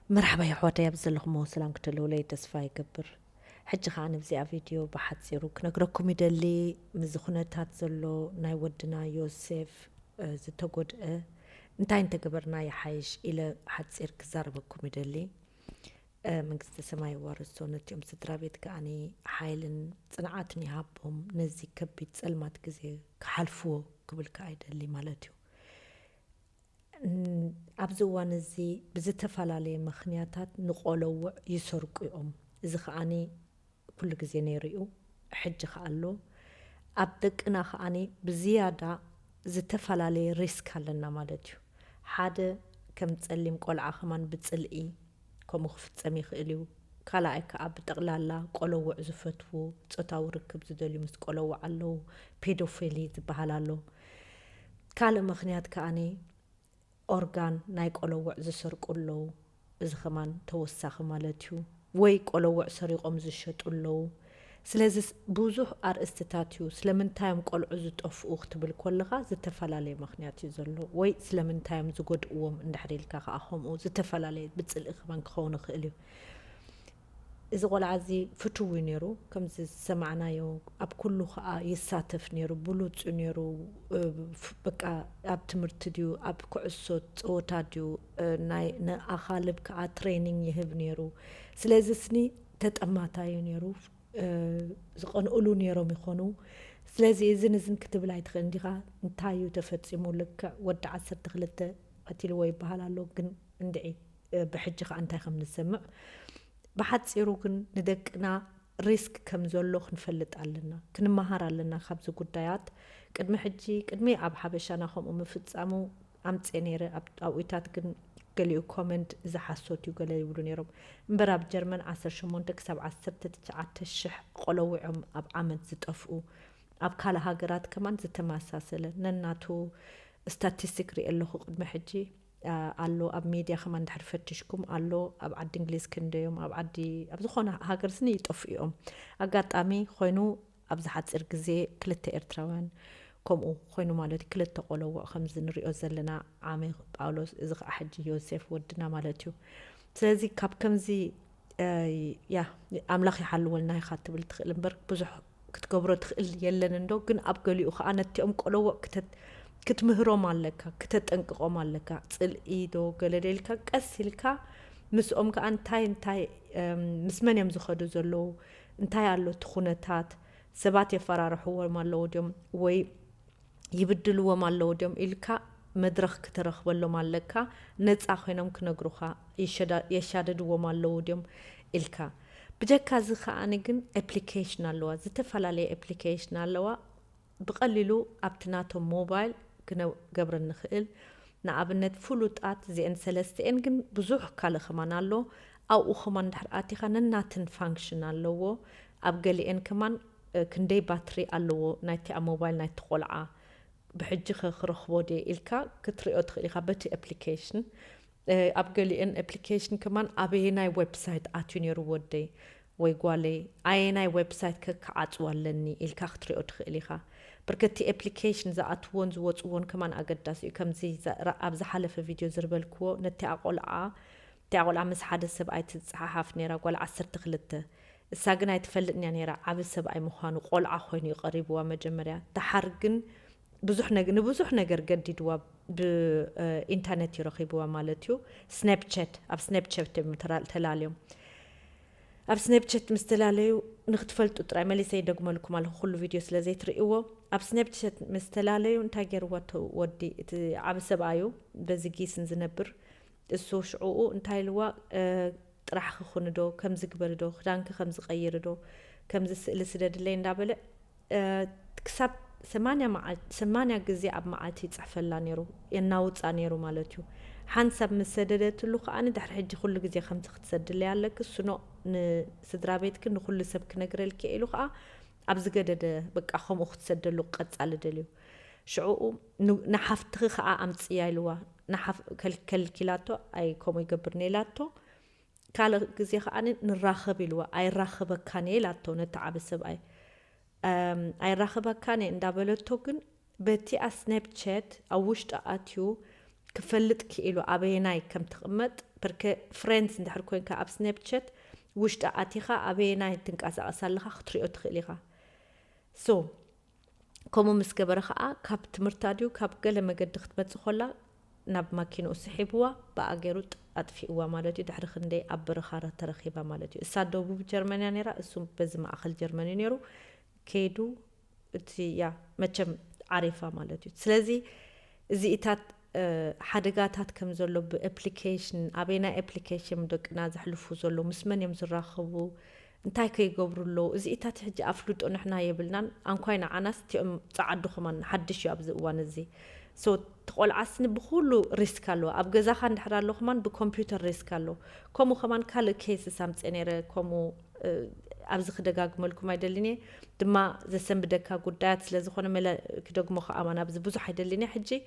مرحبا يا حواتي يا بزلكم وسلام كتلو لي تسفاي قبر حجي خاني بزي فيديو بحتصيرو كنقرأكم يدلي مزخونتات زلو ناي ودنا يوسف زتقود انتاي انت قبرنا يحايش إلى حتصير كزاربكم يدلي من قصة سماي وارسو نتيوم سترابيت كأني حايلن صنعاتني هابهم نزي كبيت سلمات كزي كحالفو قبل كايد اللي مالتيو ኣብዚ እዋን እዚ ብዝተፈላለየ ምክንያታት ንቆለውዕ ይሰርቁ እዮም እዚ ከዓኒ ኩሉ ግዜ ነይሩ እዩ ሕጂ ከኣሎ ኣብ ደቅና ከዓኒ ብዝያዳ ዝተፈላለዩ ሪስክ ኣለና ማለት እዩ ሓደ ከም ፀሊም ቆልዓ ከማን ብፅልኢ ከምኡ ክፍፀም ይኽእል እዩ ካልኣይ ከዓ ብጠቕላላ ቆለውዕ ዝፈትዉ ፆታዊ ርክብ ዝደልዩ ምስ ቆለውዕ ኣለዉ ፔዶፊሊ ዝበሃል ኣሎ ካልእ ምክንያት ከዓኒ ኦርጋን ናይ ቆለውዕ ዝሰርቁ ኣለዉ እዚ ከማን ተወሳኺ ማለት እዩ ወይ ቆለውዕ ሰሪቆም ዝሸጡ ኣለዉ ስለዚ ብዙሕ ኣርእስትታት እዩ ስለምንታዮም ቆልዑ ዝጠፍኡ ክትብል ከለኻ ዝተፈላለየ ምክንያት እዩ ዘሎ ወይ ስለምንታዮም ዝጎድእዎም እንድሕር ኢልካ ከዓ ከምኡ ዝተፈላለየ ብፅልኢ ከማን ክኸውን ይኽእል እዩ እዚ ቆልዓ እዚ ፍትው ነይሩ ከምዚ ዝሰማዕናዮ ኣብ ኩሉ ከዓ ይሳተፍ ነይሩ ብሉፅ ነይሩ በቃ ኣብ ትምህርቲ ድዩ ኣብ ኩዕሶ ፀወታ ድዩ ናይ ንኣኻልብ ከዓ ትሬኒንግ ይህብ ነይሩ ስለዚ ስኒ ተጠማታዩ ነይሩ ዝቐንኡሉ ነይሮም ይኾኑ ስለዚ እዝን ክትብል ኣይትኽእል እንዲኻ እንታይ እዩ ተፈፂሙ ልክዕ ወዲ 12 ቀቲልዎ ይበሃል ኣሎ ግን እንድዒ ብሕጂ ከዓ እንታይ ከም ንሰምዕ بحتصيرو كن ندقنا ريسك كم زلو خنفلت علنا كنمهار علنا خبز قدايات قدمي حجي قدمي اب حبشانا خم مفصامو امصينيره اويتات كن قاليو كومنت اذا حسوتيو قالي يقولوا نيرم مبراب جرمن 18 19 شح قلوعم اب عمد زطفو اب كاله هاجرات كمان زتماساسله نناتو ستاتستيك ريالو قدمي حجي አሎ ኣብ ሚዲያ ከመን ድሕር ፈትሽኩም አሎ ኣብ ዓዲ እንግሊዝ ክንደዮም ኣብ ዓዲ ኣብ ዝኾነ ሃገር ስኒ ይጠፍኦም ኣጋጣሚ ኮይኑ ኣብ ዝሓፅር ግዜ ክልተ ኤርትራውያን ከምኡ ኮይኑ ማለት ክልተ ቆለውዕ ከም ዝንሪኦ ዘለና ዓሜ ጳውሎስ እዚ ከዓ ሕጂ ዮሴፍ ወድና ማለት እዩ ስለዚ ካብ ከምዚ ያ ኣምላኽ ይሓልወልና ኢኻ ትብል ትኽእል እምበር ብዙሕ ክትገብሮ ትኽእል የለን እንዶ ግን ኣብ ገሊኡ ከዓ ነቲኦም ቆለውዕ ክትምህሮም ኣለካ ክትጠንቅቆም ኣለካ ፅልኢዶ ገለደልካ ቀሲልካ ምስኦም ከዓ እንታይ ምስ መን እዮም ዝኸዱ ዘለዉ እንታይ ኣሎ እቲ ኩነታት ሰባት የፈራርሕዎም ኣለዉ ድዮም ወይ ይብድልዎም ኣለዉ ድዮም ኢልካ መድረኽ ክትረኽበሎም ኣለካ ነፃ ኮይኖም ክነግሩኻ የሻደድዎም ኣለዉ ድዮም ኢልካ ብጀካ እዚ ከዓኒ ግን ኣፕሊኬሽን ኣለዋ ዝተፈላለየ ኣፕሊኬሽን ኣለዋ ብቐሊሉ ኣብቲ ናቶም ሞባይል كنقبر النخيل نعبنت فلوتات زين سلستين جن بزوح كله خمان الله أو خمان دحراتي خاننا تن فانكشنال لو أبقلي إن كمان كندي باتري الله نايتي موبايل نايت قلعة بحجي خرخ ودي إلكا كتري أدخل خبتي أبليكيشن أبقلي إن أبليكيشن كمان أبيناي ويب سايت أتونيرو ودي ويقولي أيناي ويب سايت كعات والني إلكا كتري أدخل خا بركتي ابليكيشن زاتون زوتون كمان اقداسي كمزي ابز حلف فيديو زربلكو نتي اقول عمس حدا سبعي تصحاف نيرا قول 12 الساقنا يتفلقني نيرا عبس سبعي مخانو قلعه خويني قريب ومجمريا تحرقن بزح نجر قديدوا بانترنت يرخيبوا مالتيو سناب شات اب سناب شات تلاليوم اب سناب شات مستلاليو نختفلت طراي ملي سيدغم لكم على كل فيديو سلازي تريوا اب سناب شات مستلاليو انت غير ودي عب سبايو بزغي سنزنبر السو شعو انت لوا طرح خندو كم زغبردو خدانك كم زقيردو كم زسل سدد لي اندابل كسب 8 غزي اب معالتي صحفلا نيرو يناوصا نيرو مالتيو حنسب مسددت له خاني دحر حجي كل غزي خمس تسدل يالك سنو نسدرا بيتك نكل سبك نغرلك إلو خا أبز جدد بقى خم أخت سدلو قد على دليو شعو نحفتخ خا أمت يالوا نحف كلاتو أي كم يجبرني لاتو كلا جزي خاني نراخب يلوا أي راخب كاني لاتو نتعب السبعي أي راخب كاني ندابلو توكن بتي سناب شات أو وشت أتيو ክፈልጥ ክኢሉ ኣበየናይ ከም ትቕመጥ በርከ ፍሬንድስ እንድሕር ኮይንካ ኣብ ስናፕቻት ውሽጢ ኣቲኻ ኣበየናይ ትንቀሳቐስ ኣለኻ ክትሪኦ ትኽእል ኢኻ ሶ ከምኡ ምስ ገበረ ከዓ ካብ ትምህርታ ድዩ ካብ ገለ መገዲ ክትመፅእ ኮላ ናብ ማኪንኡ ስሒብዋ ብኣገይሩ ኣጥፊእዋ ማለት እዩ ድሕሪ ክንደይ ኣብ በረኻረ ተረኺባ ማለት እዩ እሳ ደቡብ ጀርመንያ ነይራ እሱ በዚ ማእኸል ጀርመኒ ነይሩ ከይዱ እቲ ያ መቸም ዓሪፋ ማለት እዩ ስለዚ እዚኢታት ሓደጋታት ከም ዘሎ ብኣፕሊኬሽን ኣበይና ኣፕሊኬሽን ደቅና ዘሕልፉ ዘሎ ምስ መን እዮም ዝራኸቡ እንታይ ከይገብሩሎ እዚኢታት ሕጂ ኣፍልጦ ንሕና የብልናን አንኳይ ንዓናስ እቲኦም ፀዓዱኹማን ሓድሽ እዩ ኣብዚ እዋን እዚ ሶ ተቆልዓስኒ ብኩሉ ሪስክ ኣሎ ኣብ ገዛኻ እንድሕር ኣለኹማን ብኮምፒውተር ሪስክ ኣሎ ከምኡ ኸማን ካልእ ኬስስ ኣምፅአ ነይረ ከምኡ ኣብዚ ክደጋግመልኩም ኣይደልን እየ ድማ ዘሰንብደካ ጉዳያት ስለ ዝኾነ መለ ክደግሞ ከኣማን ኣብዚ ብዙሕ ኣይደልን እየ ሕጂ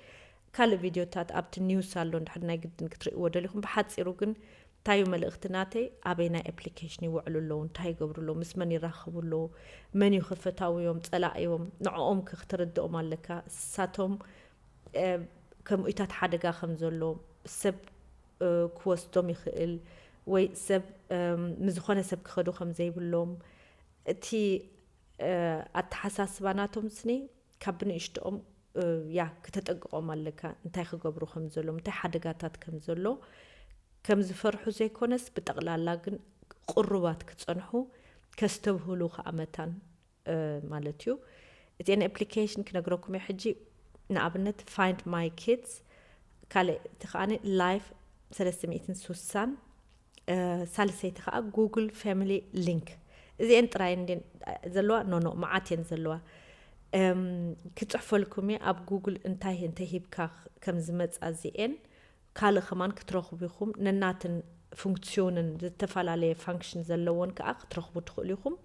ካልእ ቪድዮታት ኣብቲ ኒውስ ኣሎ እንድሕር ናይ ግድን ክትሪእዎ ደሊኹም ብሓፂሩ ግን እንታይ መልእኽቲ ናተይ ኣበይ ናይ ኣፕሊኬሽን ይውዕሉ ኣለዉ እንታይ ይገብሩ ኣለዉ ምስ መን ይራኸቡ ኣለዉ መን እዩ ክፈታውዮም ፀላእዮም ንዕኦም ክትርድኦም ኣለካ እሳቶም ከምኡታት ሓደጋ ከም ዘሎ ሰብ ክወስዶም ይኽእል ወይ ሰብ ንዝኾነ ሰብ ክኸዱ ከም ዘይብሎም እቲ ኣተሓሳስባ ናቶም ስኒ ካብ ንእሽትኦም ያ ክተጠቅቖም ኣለካ እንታይ ክገብሩ ከም ዘሎ እንታይ ሓደጋታት ከም ዘሎ ከም ዝፈርሑ ዘይኮነስ ብጠቕላላ ግን ቁሩባት ክፀንሑ ከስተብህሉ ከኣመታን ማለት እዩ እቲአን ኣፕሊኬሽን ክነግረኩም እየ ሕጂ ንኣብነት ፋይንድ ማይ ኪድስ ካልእ እቲ ከዓኒ ላይፍ 360 ሳልሰይቲ ከዓ ጉግል ፋሚሊ ሊንክ እዚአን ጥራይን ዘለዋ ኖኖ መዓት እየን ዘለዋ ክፅሕፈልኩም እየ ኣብ ጉግል እንታይ ሂብካ ከም ዝመፃ እዚአን ካልእ ኸማን ክትረኽቡ ኢኹም ነናትን ፉንክስዮንን ዝተፈላለየ ፋንክሽን ዘለዎን ከዓ ክትረኽቡ ትኽእሉ ኢኹም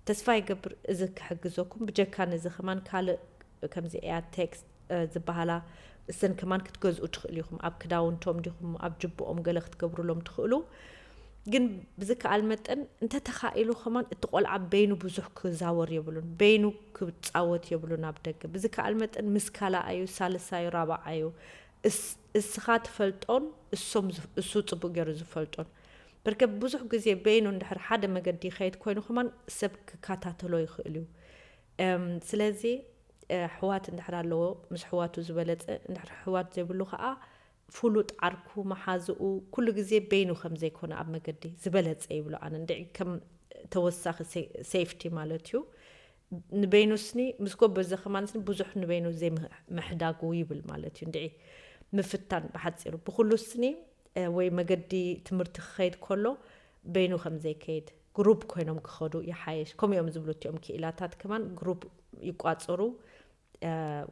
ተስፋ ይገብር እዚ ክሕግዘኩም ብጀካን እዚ ኸማን ካልእ ከምዚ እያ ቴክስት ዝበሃላ እሰን ከማን ክትገዝኡ ትኽእሉ ኢኹም ኣብ ክዳውንቶም ዲኹም ኣብ ጅብኦም ገለ ክትገብሩሎም ትኽእሉ ግን ብዝከኣል መጠን እንተተኻኢሉ ኸማን እቲ ቆልዓ በይኑ ብዙሕ ክዛወር የብሉን በይኑ ክፃወት የብሉን ኣብ ደገ ብዝከኣል መጠን ምስ ካልኣዩ ሳልሳዩ ራብዓዩ እስኻ ትፈልጦን እሱ ፅቡቅ ገይሩ ዝፈልጦን በርከ ብዙሕ ግዜ በይኑ እንድሕር ሓደ መገዲ ይኸይድ ኮይኑ ኸማን ሰብ ክከታተሎ ይኽእል እዩ ስለዚ ሕዋት እንድሕር ኣለዎ ምስ ሕዋቱ ዝበለፀ እንድሕር ሕዋት ዘይብሉ ከዓ ፍሉጥ ዓርኩ መሓዝኡ ኩሉ ግዜ በይኑ ከም ዘይኮነ ኣብ መገዲ ዝበለፀ ይብሎ ኣነ እንድዒ ከም ተወሳኺ ሴፍቲ ማለት እዩ ንበይኑ ስኒ ምስ ጎበዘ ኸማን ስኒ ብዙሕ ንበይኑ ዘይምሕዳጉ ይብል ማለት እዩ እንድዒ ምፍታን ብሓፂሩ ብኩሉ ስኒ ወይ መገዲ ትምህርቲ ክኸይድ ከሎ በይኑ ከም ዘይከይድ ግሩፕ ኮይኖም ክኸዱ ይሓየሽ ከምኦም ዝብሉ እቲኦም ክኢላታት ከማን ግሩፕ ይቋፅሩ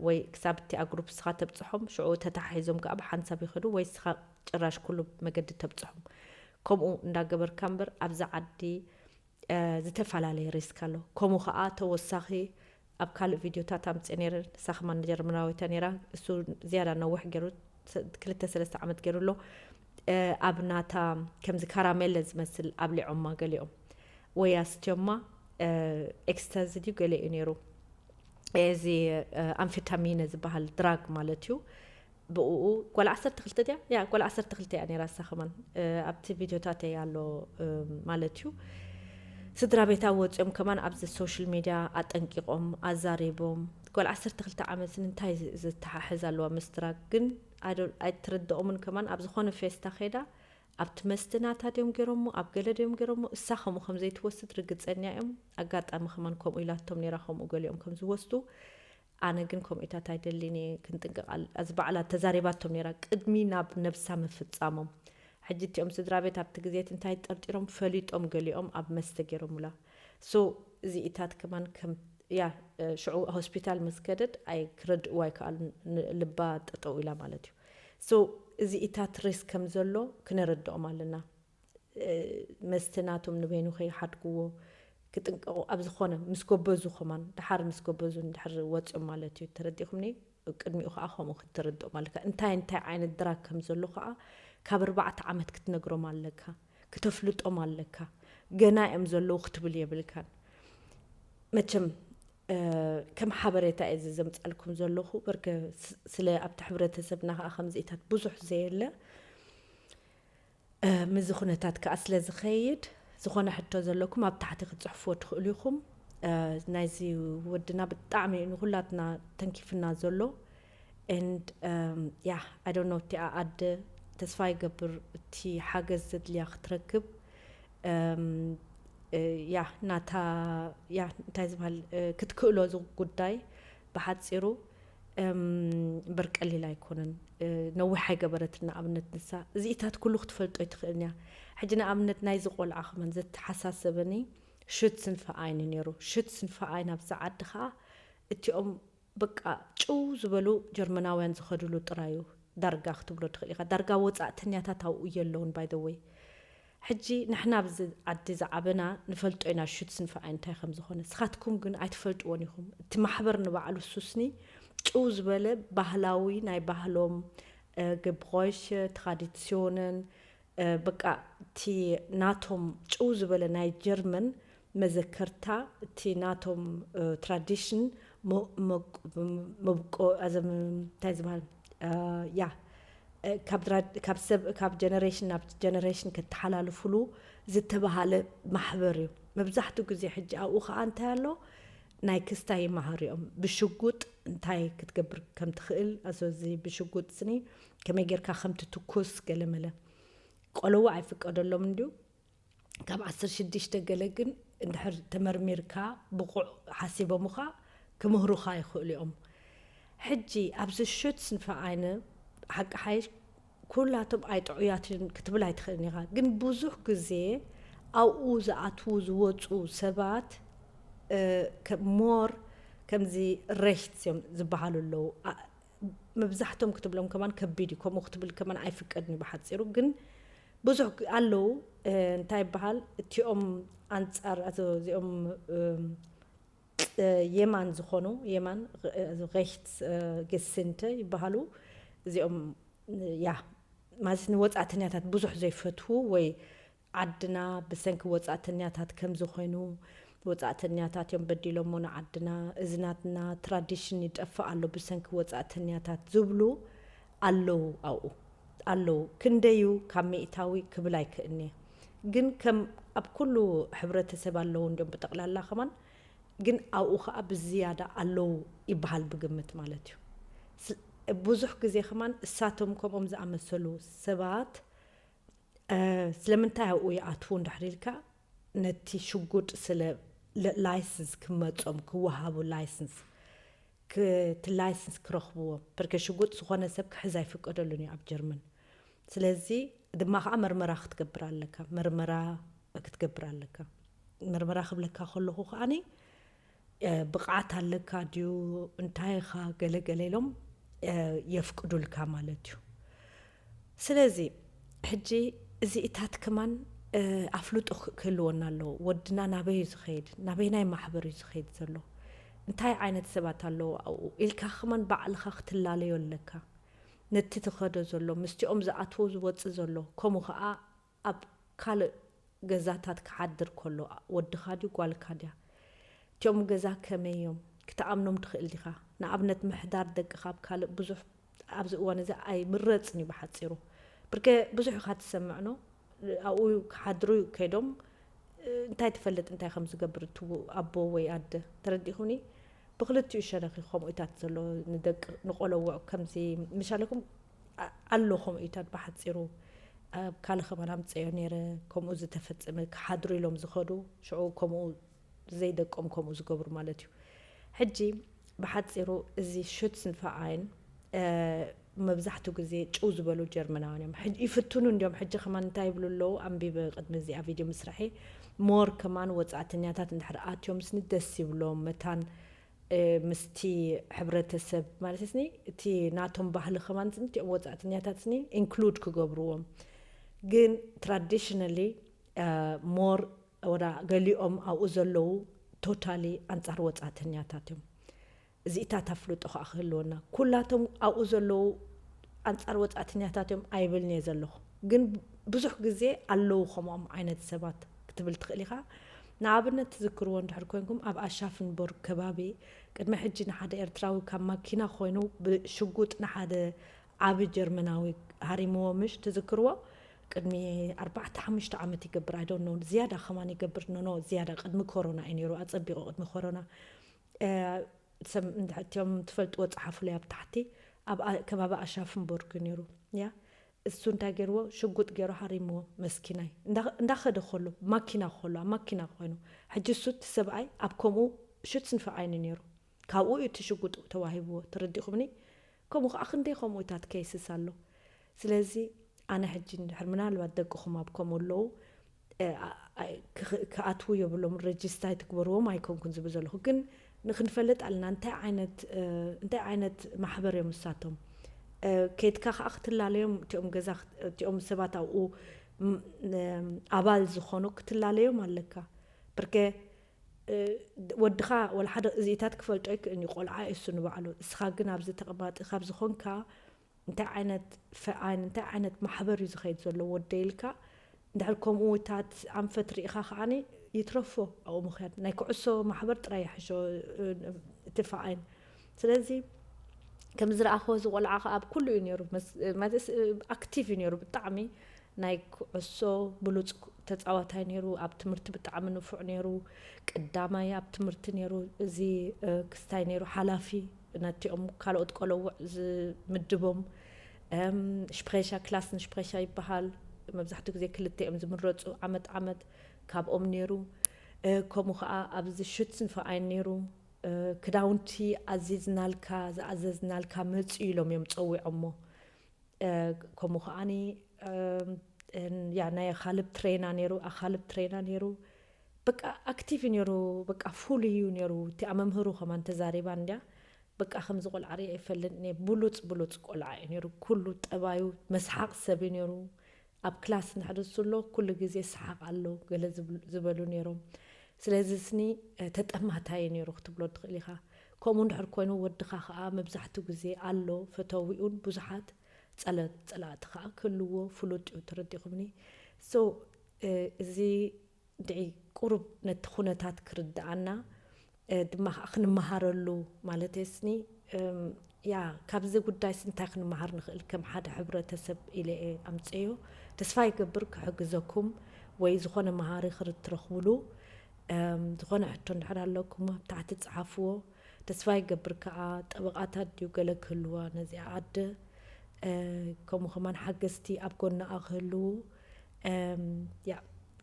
ወይ ክሳብ እቲኣ ግሩፕ ስኻ ተብፅሖም ሽዑ ተታሒዞም ከዓ ብሓንሳብ ይኸዱ ወይ ስኻ ጭራሽ ኩሉ መገዲ ተብፅሖም ከምኡ እንዳገበርካ እምበር ኣብዛ ዓዲ ዝተፈላለየ ሪስክ ኣሎ ከምኡ ከዓ ተወሳኺ ኣብ ካልእ ቪድዮታት ኣምፅአ ነይረ ንሳኸማን ጀርመናዊታ ነይራ እሱ ዝያዳ ነዊሕ ገይሩ 2-3 ዓመት ገይሩ ኣሎ ኣብ ናታ ከምዚ ካራሜለ ዝመስል ኣብሊዖማ ገሊኦም ወይ ኣስትዮማ ኤክስታዚ ድዩ ገለ እዩ ነይሩ እዚ ኣምፌታሚነ ዝበሃል ድራግ ማለት እዩ ብኡ ጓል 12 ድያ ያ ጓል 12 እያ ነይራ ሳኸማን ኣብቲ ቪድዮታት ኣሎ ማለት እዩ ስድራ ቤታ ወፂኦም ከማን ኣብዚ ሶሻል ሚድያ ኣጠንቂቖም ኣዛሪቦም ጓል 12 ዓመት እንታይ ዝተሓሕዝ ኣለዋ ምስ ድራግ ግን ኣይትርድኦምን ከማን ኣብ ዝኾነ ፌስታ ኸይዳ ኣብቲ መስትናታ ድዮም ገይሮሞ ኣብ ገለ ድዮም ገይሮሞ እሳ ከምኡ ከም ዘይትወስድ ርግፀኛ እዮም ኣጋጣሚ ኸማን ከምኡ ኢላቶም ነይራ ከምኡ ገሊኦም ከም ዝወስዱ ኣነ ግን ከምኡታት ኣይደሊን ክንጥንቅቕ ኣዚ በዕላ ተዛሪባቶም ነይራ ቅድሚ ናብ ነብሳ ምፍፃሞም ሕጂ እቲኦም ስድራ ቤት ኣብቲ ግዜት እንታይ ጠርጢሮም ፈሊጦም ገሊኦም ኣብ መስተ ገይሮሙላ ሶ እዚኢታት ከማን ከም ያ ሽዑ ሆስፒታል መስከደድ ኣይ ክረድእዋ ይከኣል ልባ ጠጠው ኢላ ማለት እዩ ሶ እዚኢታት ሪስክ ከም ዘሎ ክነረድኦም ኣለና መስተናቶም ንበይኑ ከይሓድግዎ ክጥንቀቑ ኣብ ዝኾነ ምስ ጎበዙ ኸማን ድሓር ምስ ጎበዙ እንድሕር ወፂኦም ማለት እዩ ተረዲኹምኒ ቅድሚኡ ከዓ ከምኡ ክትርድኦም ኣለካ እንታይ ዓይነት ድራግ ከም ዘሎ ከዓ ካብ 4 ዓመት ክትነግሮም ኣለካ ክተፍልጦም ኣለካ ገና እዮም ዘለዉ ክትብል የብልካን መቸም كم حبريتا إذا زمتسألكم زلخو بركة سلا أبت حبرتسبنا خمزيتات بزح زيلا مزخونتات كأصل زخيد زخونة حتى زلكم أبت حتى تصحفوا تخليكم نايزي ودنا بالطعم إنه كلاتنا تنكيفنا زلو and yeah I don't know تي أعد تسفاي قبر تي حاجة زد لي أختركب يا ناتا يا تايزبال كتكلو زو قداي بحتصيرو برك اللي لا يكونن نوي حاجة برتنا أبنت نساء زيتات كله اختفلت أيتخلني حجنا أبنت نايز قول آخر من زت حساس بني شتسن فعين نيرو شتسن فعين بساعد خا اتيوم بقى شو زبلو جرمناوين زخدلو ترايو درجة اختبلو تخلي درجة وضع تنياتا تاو يلون by the way حجي نحنا بز عدي زعبنا نفلت أنا شتسن فعين تاي خمس خونة سخاتكم جن عتفلت ونيهم تمحبر نبعلو سوسني شو زبلة بهلاوي ناي بهلوم Gebräuche Traditionen بقى تي ناتهم شو زبلة ناي جرمن مذكرتا تي ناتهم tradition مبقو أزم تازمال يا كاب generation كتحلال فلو زت بحال محبري مبزحتو كزي حج أو أنت هلو ناي كستاي محريهم بشجوت انتاي كتقبر كم تخيل أزوزي بشجوت سني كم يجر كخم تتوكس كلمة قالوا عارفك أدلهم ندو كم عصر شديش تجلجن نحر تمرميركا بقع حسيبه مخا كمهرو خاي خليهم حجي أبز الشوتس نفعينه حق حيش كلاتهم أيت عياتين كتب لها يتخلني غا جن بوزوح جزء أو أوز عتوز وتو سبات كمور كم زي ريحت يوم زبحالو لو مبزحتهم كتب لهم كمان كبيدي كم مكتب كمان عايفك أدني بحد صيروا جن بوزوح قالوا انتاي بحال تيوم أنصار أزو زيوم يمان زخونو يمان also rechts gesinnte يبحالو زيوم يا ما زين وضعتنياتات بوزوح زي فتو وي عدنا بسنك وضعتنياتات كم زخونو وضعتنياتات يوم بديلهم من عدنا إذناتنا tradition يتأفى على بسنك وضعتنياتات زبلو علو أو علو كنديو كميتاوي كبلاي كأني جن كم أب كله حبرة سبال لون يوم بتقل الله خمان جن أو أخ أب زيادة علو يبحال بجمت مالتيو بوزح جزي خمان ساتهم كم أمز عمسلو سبات سلمنتها ويعطون دحريلكا نتي شجود سل لايسنس كمتهم كوهابو لايسنس كلايسنس كرخبو بركة شجود سخانة سبك حزاي فك أدلوني عب جرمن سلازي دماغ مرمرة تكبر لك مرمرة تكبر لك مرمرة خبلك خلوه خاني بقعتها لك ديو انتهي خا قليلهم يفقدوا لك مالتيو سلازي حجي زي اتات كمان أفلوت كلونا له ودنا نبي زخيد نبينا محبر زخيد زلو انتهي عينة سبات له أو إلك خمان بعل خخت اللالي ولك نتي تخدو زلو مستي أمز أتوز واتس زلو كمو خاء أب كال جزاتات كحدر كله ودخادي قال كاديا تيوم جزا كميوم كتأمنهم تخيل دخا نعبنت محدار دق خاب كال بزح أبز وانا زي أي مرتني بحد صيرو بركة بزح خات سمعنو أو كحدرو كيدوم انتي تفلت انتي خمس قبرتو أبو وياد تردي هوني بغلت يشارك خم إيتات زلو ندق نقولوا كم زي مشالكم قالوا خم إيتات بحد صيرو كال خبر هم تصير كم أوز تفت مك حدري لهم زخدو شو كم زي دقم كم أوز قبر مالتيو حجي بحد صيرو زي شوتسن فعين مبزحتو جزي تشوز بلو جرمنانيم حج يفتونون اليوم حج كمان تايبلو لو أم بقدم زي فيديو مسرحي مور كمان وضعتنياتات انحرقات يوم سني دسي بلوم متان مستي حبرة السب مالتسني تي ناتهم بحل كمان سنتي وضعتنياتات سني include كجبروهم جن traditionally مور ورا قليهم أو أزلو totally أنصار وضعتنياتاتهم زيتا تفلت أخ أخلونا كلاتهم أو أزلو أنصار وضعتنياتاتهم أيبلني زلو جن بزح جزء اللو خمام عينة سبات كتبلت خليها ንኣብነት ትዝክርዎ እንድሕር ኮይንኩም ኣብ ኣሻፍንቦርግ ከባቢ ቅድሚ ሕጂ ንሓደ ኤርትራዊ ካብ ማኪና ኮይኑ ብሽጉጥ ንሓደ ዓብ ጀርመናዊ ሃሪምዎ ምሽ ትዝክርዎ ቅድሚ 4-5 ዓመት ይገብር ኣይዶን ነው ዝያዳ ኸማን ይገብር ኖ ዝያዳ ቅድሚ ኮሮና እዩ ነይሩ ኣፀቢቑ ቅድሚ ኮሮና እንድሕቲዮም ትፈልጥዎ ፀሓፉ ላይ ኣብ ታሕቲ ኣብ ከባቢ ኣሻፍንቦርግ ነይሩ ያ እሱ እንታይ ገይርዎ ሽጉጥ ገይሩ ሃሪምዎ መስኪናይ እንዳኸደ ከሎ ማኪና ከሎ ኣብ ማኪና ኮይኑ ሕጂ እሱ እቲ ሰብኣይ ኣብ ከምኡ ሽትስንፈዓይኒ ነይሩ ካብኡ እዩ እቲ ሽጉጥ ተዋሂብዎ ትረዲኹምኒ ከምኡ ከዓ ክንደይ ከምኡታት ከይስስ ኣሎ ስለዚ ኣነ ሕጂ እንድሕር ምናልባት ደቅኹም ኣብ ከምኡ ኣለዉ ክኣትዉ የብሎም ረጅስታ ትግበርዎም ኣይኮንኩን ዝብል ዘለኹ ግን ንክንፈልጥ ኣለና እንታይ ዓይነት ማሕበር እዮም ንሳቶም ከይድካ ከዓ ክትላለዮም እቲኦም ገዛ እቲኦም ሰባት ኣብኡ ኣባል ዝኾኑ ክትላለዮም ኣለካ ብርከ ወድኻ ወላ ሓደ እዚኢታት ክፈልጦ ይክእልኒ ቆልዓ እሱ ንባዕሉ እስኻ ግን ኣብዚ ተቐማጢ ካብ ዝኾንካ እንታይ ዓይነት ማሕበር እዩ ዝኸይድ ዘሎ ወደይ ኢልካ እንድሕር ከምኡታት ኣንፈት ርኢኻ ከዓኒ ይትረፎ ኣብኡ ምክያድ ናይ ኩዕሶ ማሕበር ጥራይ ይሕሾ እትፈዓይን ስለዚ ከም ዝረኣኸ እዚ ቆልዓ ከዓ ኣብ ኩሉ እዩ ነይሩ ኣክቲቭ እዩ ነይሩ ብጣዕሚ ናይ ኩዕሶ ብሉፅ ተፃዋታይ ነይሩ ኣብ ትምህርቲ ብጣዕሚ ንፉዕ ነይሩ ቅዳማይ ኣብ ትምህርቲ ነይሩ እዚ ክስታይ ነይሩ ሓላፊ ነቲኦም ካልኦት ቆለውዕ ዝምድቦም ሽፕሬሻ ክላስ ንሽፕሬሻ ይበሃል መብዛሕትኡ ግዜ ክልተኦም ዝምረፁ ዓመት ካብኦም ነይሩ ከምኡ ከዓ ኣብዚ ሽትስንፈዓይን ነይሩ ክዳውንቲ ኣዚዝናልካ ዝኣዘዝናልካ መፅኡ ኢሎም እዮም ፀዊዖሞ ከምኡ ከዓኒ ናይ ኣኻልብ ትሬና ነይሩ ኣኻልብ ትሬና ነይሩ በቃ ኣክቲቭ ነይሩ በቃ ፉል እዩ ነይሩ እቲ መምህሩ ከማን ተዛሪባ እንድያ በቃ ከምዚ ቆልዓ ሪአ ይፈልጥ ብሉፅ ቆልዓ እዩ ነይሩ ኩሉ ጠባዩ መስሓቅ ሰብ እዩ ነይሩ ኣብ ክላስ ንሕደሱሎ ኩሉ ግዜ ሰሓቅ ኣሎ ገለ ዝበሉ ነይሮም ስለዚ ስኒ ተጠማታይ ነይሩ ክትብሎ ትኽእል ኢኻ ከምኡ እንድሕር ኮይኑ ወድኻ ከዓ መብዛሕትኡ ግዜ ኣሎ ፈተዊኡን ብዙሓት ፀላእቲ ከዓ ክህልዎ ፍሉጥ እዩ ተረዲኹምኒ ሶ እዚ ድዒ ቁሩብ ነቲ ኩነታት ክርዳኣና ድማ ክንመሃረሉ ማለት ስኒ ያ ካብዚ ጉዳይ ስንታይ ክንመሃር ንኽእል ከም ሓደ ሕብረተሰብ ኢለ ኣምፅዮ ተስፋ ይገብር ክሕግዘኩም ወይ ዝኾነ መሃሪ ክትረኽብሉ ዝኾነ ሕቶ እንድሕር ኣለኩም ኣብ ታሕቲ ፀሓፍዎ ተስፋ ይገብር ከዓ ጠበቃታት ድዩ ገለ ክህልዋ ነዚኣ ዓዲ ከምኡ ከማን ሓገዝቲ ኣብ ጎናኣ ክህልው ያ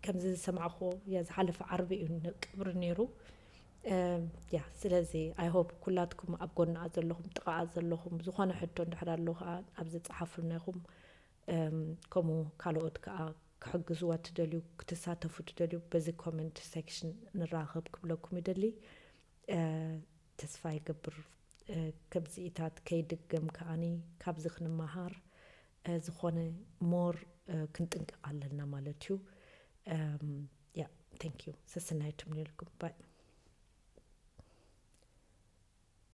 ከምዚ ዝሰማዕኽዎ ያ ዝሓለፈ ዓርቢ እዩ ቅብሪ ነይሩ ያ ስለዚ ኣይሆፕ ኩላትኩም ኣብ ጎናኣ ዘለኹም ጥቃኣ ዘለኹም ዝኾነ ሕቶ እንድሕር ኣሎ ከዓ ኣብዚ ፀሓፍልና ኢኹም ከምኡ ካልኦት ከዓ ክሕግዝዋ ትደልዩ ክትሳተፉ ትደልዩ በዚ ኮመንት ሴክሽን ንራኸብ ክብለኩም ይደሊ ተስፋ ይገብር ከምዚኢታት ከይድገም ከዓኒ ካብዚ ክንመሃር ዝኾነ ሞር ክንጥንቀቕ ኣለና ማለት እዩ ያ ታንክ ዩ ሰስናይቱም ንልኩም ባይ